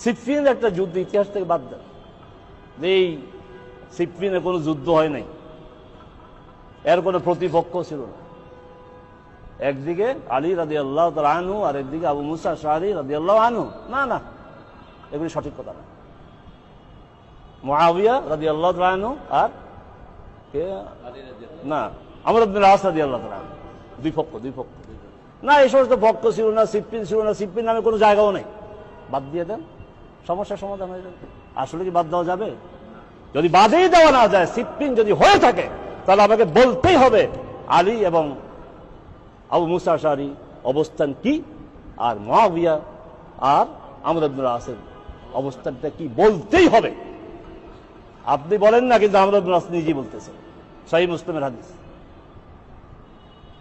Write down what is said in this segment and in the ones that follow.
সিফফিনের একটা যুদ্ধ ইতিহাস থেকে বাদ দেন, এই সিফফিনে কোনো যুদ্ধ হয় নাই, এর কোনো প্রতিপক্ষ ছিল না। একদিকে আলী রাদিয়াল্লাহু তাআলা আনহু আর একদিকে আবু মুসা আশআরী রাদিয়াল্লাহু আনহু। না না, এগুলি সঠিক কথা না। মুআবিয়া রাদিয়াল্লাহু তাআলা আনহু আর কে না আমর ইবনে আস রাদিয়াল্লাহু তাআলা আনহু, দুই পক্ষ না। এই সমস্ত পক্ষ ছিল না, সিফফিন ছিল না, সিফফিন নামে কোনো জায়গাও নেই। বাদ দিয়ে দেন, সমস্যার সমাধান হয়ে যাবে। আসলে কি বাদ দেওয়া যাবে? যদি বাদেই দেওয়া না যায়, সিফফিন যদি হয়ে থাকে, তাহলে আমাকে বলতেই হবে আলী এবং আবু মুসা আশআরী অবস্থান কি, আর মুআবিয়া আর আমর ইবনে আসের অবস্থানটা কি, বলতেই হবে। আপনি বলেন না, কিন্তু আমর ইবনে আস নিজেই বলতেছে, সহিহ মুসলিমের হাদিস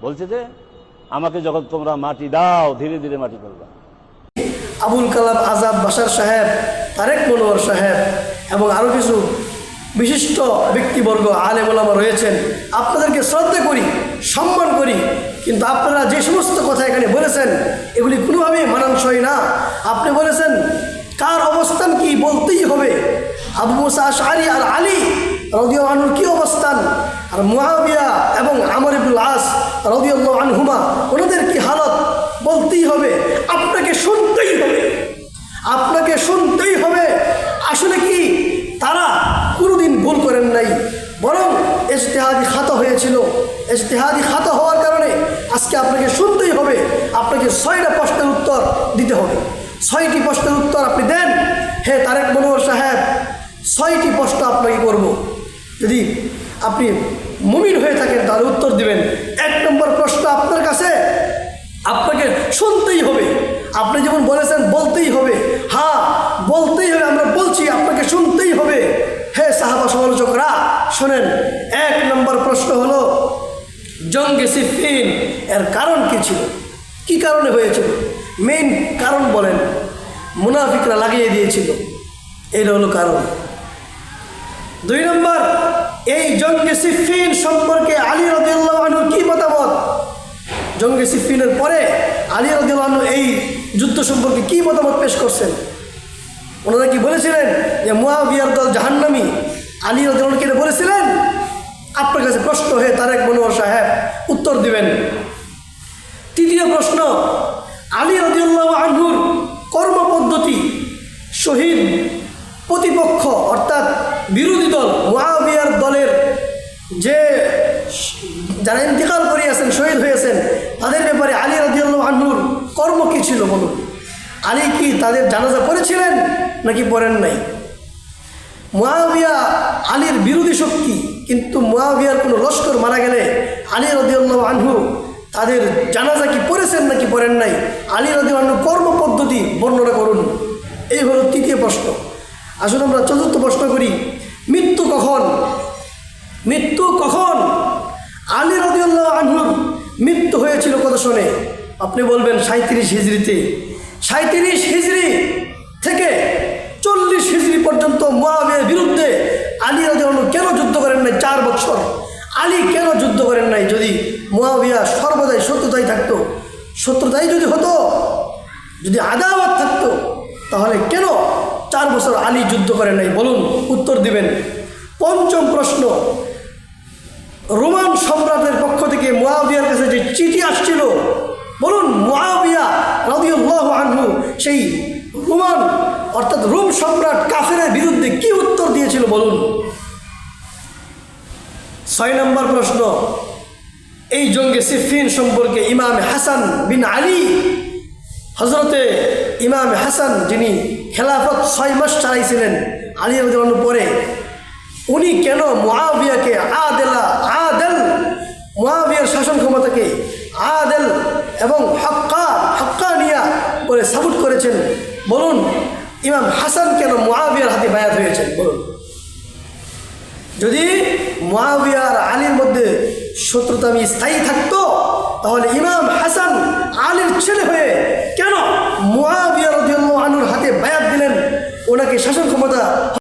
বলছে যে আমাকে যখন তোমরা মাটি দাও, ধীরে ধীরে মাটি করবা। আবুল কালাম আজাদ বাশার সাহেব, তারেক মনোয়ার সাহেব এবং আরও কিছু বিশিষ্ট ব্যক্তিবর্গ আলেম ওলামা রয়েছেন, আপনাদেরকে শ্রদ্ধা করি, সম্মান করি, কিন্তু আপনারা যে সমস্ত কথা এখানে বলেছেন এগুলি কোনোভাবেই মানানসই না। আপনি বলেছেন কার অবস্থান কি বলতেই হবে। আবু মুসা আশআরী আর আলী রাদিয়াল্লাহু আনহুর কি অবস্থান, আর মুআবিয়া এবং আমর ইবনুল আস রাদিয়াল্লাহু আনহুমা ওনাদের কি হালত বলতেই হবে। আপনাকে শুনতেই হবে, আপনাকে শুনতেই হবে। আসলে কি তারা কোনোদিন ভুল করেন নাই, বরং ইজতিহাদি খাতা হয়েছিল। ইজতিহাদি খাতা হওয়ার কারণে আজকে আপনাকে শুনতেই হবে। আপনাকে 6টা প্রশ্নের উত্তর দিতে হবে। 6টি প্রশ্নের উত্তর আপনি দেন। হে তারেক মনোয়ার সাহেব, 6টি প্রশ্ন আপনাকে করব। যদি আপনি মুমিন হয়ে থাকেন তাহলে উত্তর দিবেন। 1 নম্বর প্রশ্ন আপনার কাছে, আপনাকে শুনতেই হবে। আপনি যেমন বলেছেন বলতেই হবে, হ্যাঁ বলতেই হবে, আমরা বলছি আপনাকে শুনতেই হবে। হে সাহাবা সমালোচকরা শোনেন, 1 নম্বর প্রশ্ন হলো জঙ্গে সিফফিন এর কারণ কি ছিল, কি কারণে হয়েছিল, মেইন কারণ বলেন। মুনাফিকরা লাগিয়ে দিয়েছিল, এটা হলো কারণ। 2 নম্বর, এই জঙ্গে সিফফিন সম্পর্কে আলী রাদিয়াল্লাহু আনহু কি মতামত, জঙ্গে সিফফিনের পরে আলী রাদিয়াল্লাহু আনহু এই যুদ্ধ সম্পর্কে কি মতামত পেশ করছেন। ওনারা কি বলেছিলেন যে মুআবিয়ার দল জাহান্নামী, আলী রাদিয়াল্লাহু আনহু কি বলেছিলেন? আপনার কাছে প্রশ্ন, হে তারেক মনোয়ার সাহেব উত্তর দিবেন। 3য় প্রশ্ন, আলী রাদিয়াল্লাহু আনহুর কর্মপদ্ধতি শহীদ প্রতিপক্ষ অর্থাৎ বিরোধী দল মুআবিয়ার দলের যে যারা ইন্তিকাল করিয়াছেন, শহীদ হয়েছেন, তাদের ব্যাপারে আলী রাদিয়াল্লাহু আনহুর কর্ম কী ছিল বলুন। আলী কি তাদের জানাজা পড়েছিলেন নাকি পড়েন নাই? মুআবিয়া আলীর বিরোধী শক্তি, কিন্তু মুআবিয়ার কোনো লস্কর মারা গেলে আলী রাদিয়াল্লাহু আনহু তাদের জানাজা কি পড়েছেন নাকি পড়েন নাই? আলী রাদিয়াল্লাহু আনহুর কর্মপদ্ধতি বর্ণনা করুন। এই হলো 3য় প্রশ্ন। আসলে আমরা 4র্থ প্রশ্ন করি, মৃত্যু কখন? মৃত্যু কখন? আলী রাদিয়াল্লাহু আনহুর মৃত্যু হয়েছিল কত সনে? আপনি বলবেন 37 হিজরিতে। 37 হিজরি থেকে 40 হিজরি পর্যন্ত মুআবিয়ার বিরুদ্ধে আলী রাদিয়াল্লাহু আনহু কেন যুদ্ধ করেন নাই? 4 বছর আলী কেন যুদ্ধ করেন নাই? যদি মুআবিয়া সর্বদাই শত্রুতাই থাকতো, শত্রুতাই যদি হতো, যদি আদাওয়াত থাকতো, তাহলে কেন 4 বছর আলী যুদ্ধ করেন নাই বলুন, উত্তর দিবেন। 5ম প্রশ্ন, রোমান সম্রাটের পক্ষ থেকে মুআবিয়ার কাছে যে চিঠি আসছিল, বলুন মুআবিয়া রাদিয়াল্লাহু আনহু সেই রোমান অর্থাৎ রোম সম্রাট কাফেরের বিরুদ্ধে কি উত্তর দিয়েছিল বলুন। 6 নম্বর প্রশ্ন, এই জঙ্গে সিফফিন সম্পর্কে ইমাম হাসান বিন আলী, হজরতে ইমাম হাসান যিনি খেলাফত 6 মাস চালাইছিলেন আলী রাদিয়াল্লাহু আনহু পরে, উনি কেন মুআবিয়াকে আদেল মুআবিয়ার শাসন ক্ষমতাকে আদেল এবং হাক্কানিয়া বলে সাপোর্ট করেছেন বলুন। ইমাম হাসান কেন মুআবিয়ার হাতে বায়াত হয়েছেন বলুন। যদি মুআবিয়া আর আলীর মধ্যে শত্রুতা স্থায়ী থাকতো, তাহলে ইমাম হাসান আলীর ছেলে হয়ে কেন মুআবিয়া রাদিয়াল্লাহু আনহুর হাতে বায়াত দিলেন, ওনাকে শাসন ক্ষমতা